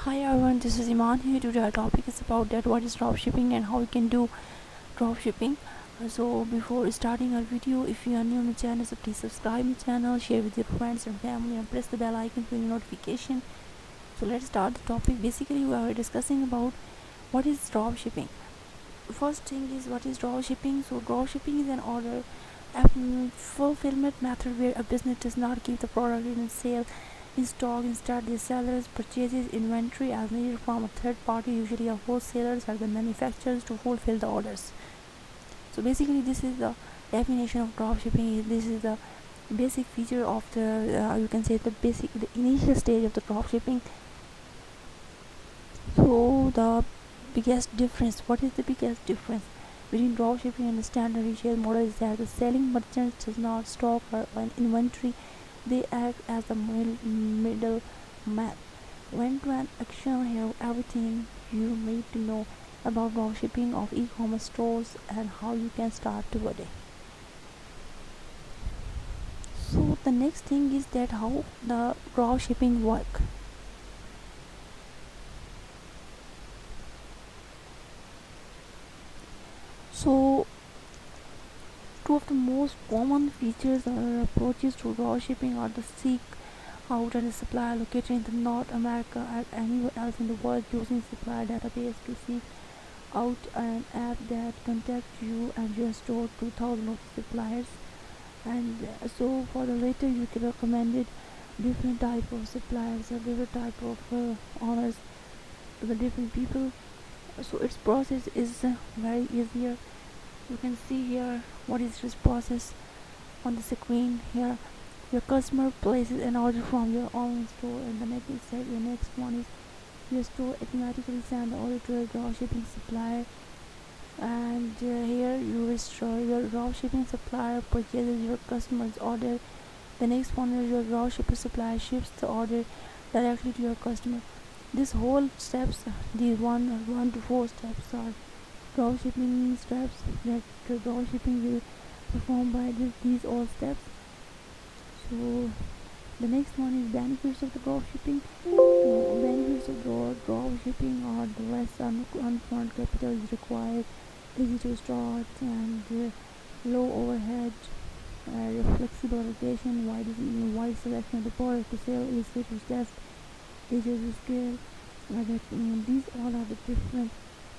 Hi everyone, this is Iman here. Today our topic is about that what is dropshipping and how we can do dropshipping. So before starting our video, if you are new on the channel, so please subscribe the channel, share with your friends and family, and press the bell icon for your notification. So let's start the topic. Basically, we are discussing about what is dropshipping. First thing is what is dropshipping. So dropshipping is an order fulfillment method where a business does not keep the product in sale in stock. Instead, the sellers purchases inventory as needed from a third party, usually a wholesaler or the manufacturers, to fulfill the orders. So basically, this is the definition of dropshipping. This is the basic feature of the you can say the initial stage of the dropshipping. So the biggest difference, what is the biggest difference between dropshipping and the standard retail model is that the selling merchant does not stock or an inventory. They act as the middle man. When action here everything you need to know about dropshipping of e-commerce stores and how you can start today. So the next thing is that how the dropshipping work. So two of the most common features or approaches to dropshipping are the seek out and a supplier located in the North America and anywhere else in the world, using supplier database to seek out an app that contacts you and your store 2000 of suppliers. And so for the later you can recommend it different type of suppliers or different type of owners to the different people. So its process is very easier. You can see here what is this process on the screen here. Your customer places an order from your online store, and the next step, your next one is your store automatically send the order to a dropshipping supplier. And here you restore your dropshipping supplier purchases your customer's order. The next one is your dropshipper supplier ships the order directly to your customer. This whole steps, these one to four steps are dropshipping steps that dropshipping will perform by these all steps. So the next one is benefits of the dropshipping. Benefits of dropshipping are the less upfront capital is required, easy to start, and low overhead, flexible allocation, wide selection of the product to sell, easy to test, easy to scale. These all are the different.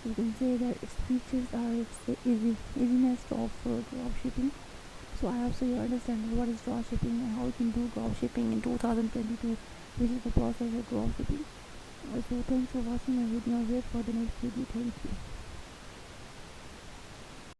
You can say that its features are its easiness of dropshipping. So I hope so you understand what is dropshipping and how you can do dropshipping in 2022, which is the process of dropshipping. So thanks for watching my video. Wait for the next video. Thank you.